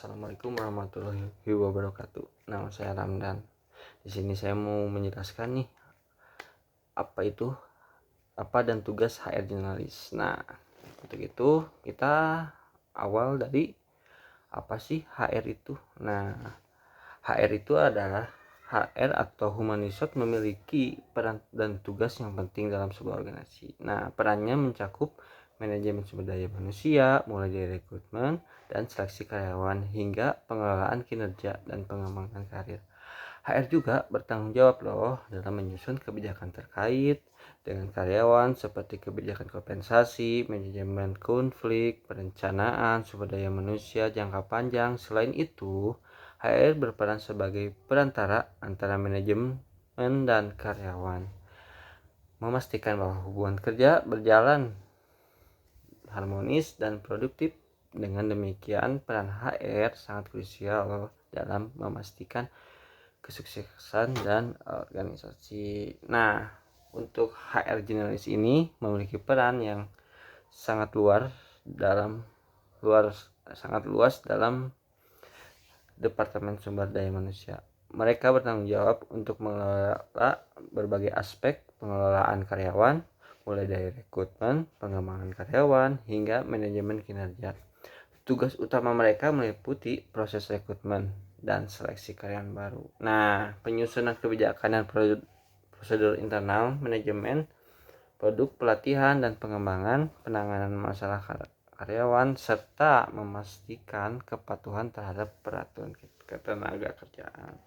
Assalamualaikum warahmatullahi wabarakatuh. Nama saya Ramdan. Di sini saya mau menjelaskan nih apa dan tugas HR Generalis. Nah, untuk itu kita awal dari apa sih HR itu? Nah, HR itu adalah HR atau Human Resource memiliki peran dan tugas yang penting dalam sebuah organisasi. Nah, perannya mencakup manajemen sumber daya manusia, mulai dari rekrutmen dan seleksi karyawan hingga pengelolaan kinerja dan pengembangan karir. HR juga bertanggung jawab loh dalam menyusun kebijakan terkait dengan karyawan seperti kebijakan kompensasi, manajemen konflik, perencanaan sumber daya manusia jangka panjang. Selain itu, HR berperan sebagai perantara antara manajemen dan karyawan, memastikan bahwa hubungan kerja berjalan harmonis dan produktif. Dengan demikian, peran HR sangat krusial dalam memastikan kesuksesan dan organisasi. Nah, untuk HR Generalis ini memiliki peran yang sangat sangat luas dalam Departemen Sumber Daya Manusia. Mereka bertanggung jawab untuk mengelola berbagai aspek pengelolaan karyawan, mulai dari rekrutmen, pengembangan karyawan, hingga manajemen kinerja. Tugas utama mereka meliputi proses rekrutmen dan seleksi karyawan baru. Nah, penyusunan kebijakan dan prosedur internal, manajemen, produk pelatihan dan pengembangan, penanganan masalah karyawan, serta memastikan kepatuhan terhadap peraturan ketenaga kerjaan.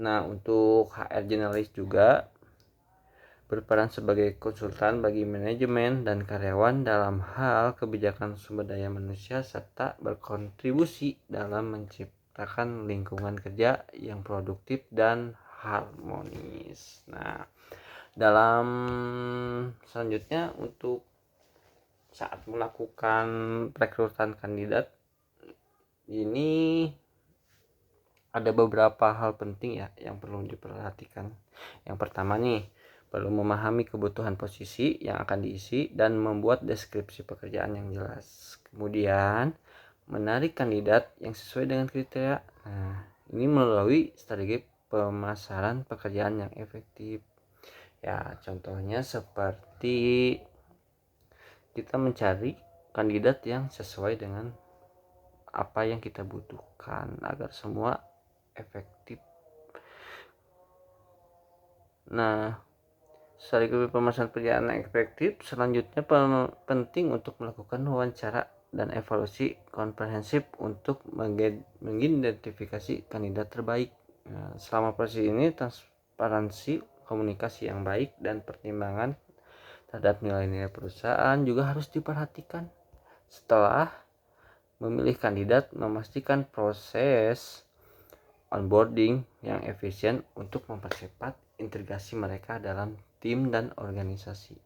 Nah, untuk HR Generalis juga berperan sebagai konsultan bagi manajemen dan karyawan dalam hal kebijakan sumber daya manusia serta berkontribusi dalam menciptakan lingkungan kerja yang produktif dan harmonis. Nah, dalam selanjutnya untuk saat melakukan rekrutan kandidat ini ada beberapa hal penting ya yang perlu diperhatikan. Yang pertama nih, perlu memahami kebutuhan posisi yang akan diisi dan membuat deskripsi pekerjaan yang jelas. Kemudian, menarik kandidat yang sesuai dengan kriteria. Nah, ini melalui strategi pemasaran pekerjaan yang efektif. Ya, contohnya seperti kita mencari kandidat yang sesuai dengan apa yang kita butuhkan agar semua efektif. Nah, strategi pemasaran pekerjaan yang efektif selanjutnya penting untuk melakukan wawancara dan evaluasi komprehensif untuk mengidentifikasi kandidat terbaik. Nah, selama proses ini transparansi, komunikasi yang baik, dan pertimbangan terhadap nilai-nilai perusahaan juga harus diperhatikan. Setelah memilih kandidat, memastikan proses onboarding yang efisien untuk mempercepat integrasi mereka dalam tim dan organisasi.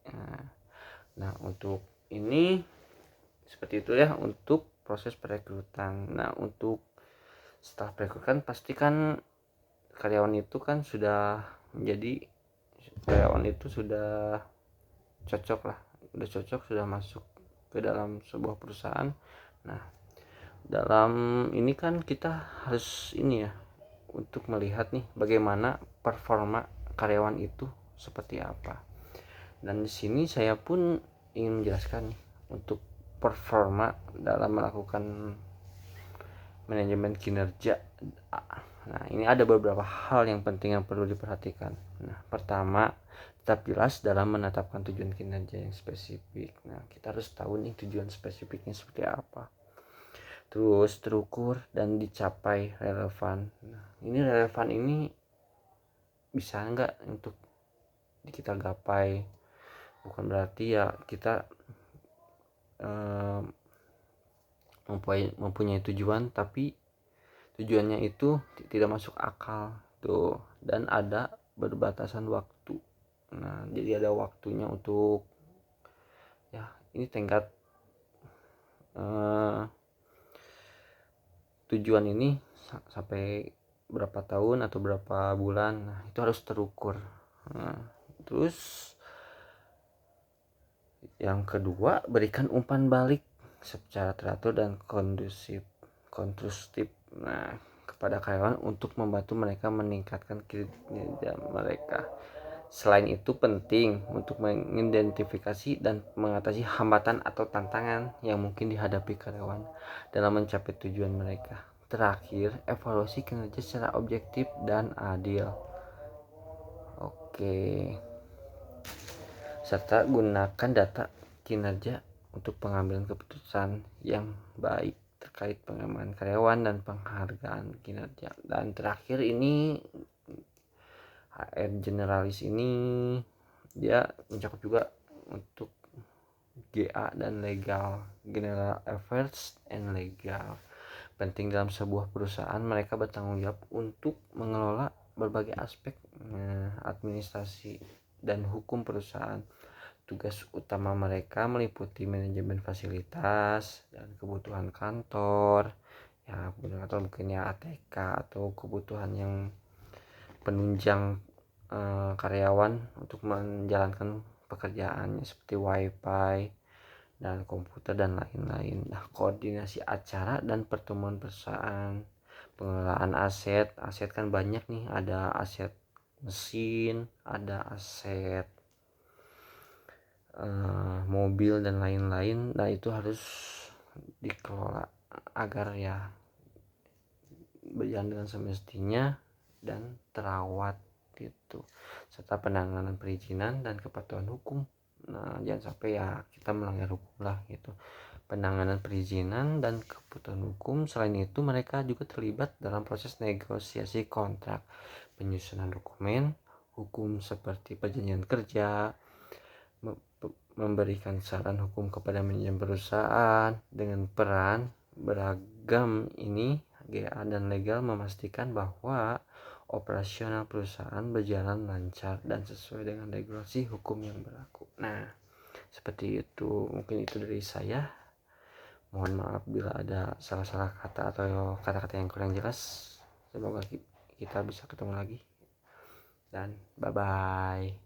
Nah, untuk ini seperti itu ya untuk proses perekrutan. Nah, untuk setelah perekrutan pastikan karyawan itu sudah cocok lah, sudah masuk ke dalam sebuah perusahaan. Nah, dalam ini kan kita harus ini ya untuk melihat nih bagaimana performa karyawan itu seperti apa. Dan di sini saya pun ingin menjelaskan nih untuk performa dalam melakukan manajemen kinerja. Nah, ini ada beberapa hal yang penting yang perlu diperhatikan. Nah, pertama, tetap jelas dalam menetapkan tujuan kinerja yang spesifik. Nah, kita harus tahu nih tujuan spesifiknya seperti apa. Terus terukur dan dicapai relevan. Nah, ini relevan ini bisa enggak untuk kita gapai, bukan berarti ya kita mempunyai tujuan tapi tujuannya itu tidak masuk akal tuh, dan ada berbatasan waktu. Nah, jadi ada waktunya untuk ya ini tingkat tujuan ini sampai berapa tahun atau berapa bulan. Nah, itu harus terukur. Nah, terus yang kedua, berikan umpan balik secara teratur dan kondusif. konstruktif kepada karyawan untuk membantu mereka meningkatkan kinerja mereka. Selain itu penting untuk mengidentifikasi dan mengatasi hambatan atau tantangan yang mungkin dihadapi karyawan dalam mencapai tujuan mereka. Terakhir, evaluasi kinerja secara objektif dan adil. Oke. Serta gunakan data kinerja untuk pengambilan keputusan yang baik terkait pengembangan karyawan dan penghargaan kinerja. Dan terakhir ini HR generalis ini dia mencakup juga untuk GA dan legal, general affairs and legal. Penting dalam sebuah perusahaan, mereka bertanggung jawab untuk mengelola berbagai aspek administrasi dan hukum perusahaan. Tugas utama mereka meliputi manajemen fasilitas dan kebutuhan kantor, ya kebutuhan kantor mungkin ya ATK atau kebutuhan yang penunjang karyawan untuk menjalankan pekerjaannya seperti wifi dan komputer dan lain-lain. Nah, koordinasi acara dan pertemuan perusahaan, pengelolaan aset kan banyak nih, ada aset mesin, ada aset mobil dan lain-lain. Nah, itu harus dikelola agar ya berjalan dengan semestinya dan terawat gitu, serta penanganan perizinan dan kepatuhan hukum. Nah, jangan sampai ya kita melanggar hukum lah gitu. Penanganan perizinan dan kepatuhan hukum. Selain itu, mereka juga terlibat dalam proses negosiasi kontrak, penyusunan dokumen hukum seperti perjanjian kerja, memberikan saran hukum kepada manajemen perusahaan. Dengan peran beragam ini, GA dan legal memastikan bahwa operasional perusahaan berjalan lancar dan sesuai dengan regulasi hukum yang berlaku. Nah, seperti itu. Mungkin itu dari saya. Mohon maaf bila ada salah-salah kata atau kata-kata yang kurang jelas. Semoga kita bisa ketemu lagi. Dan bye-bye.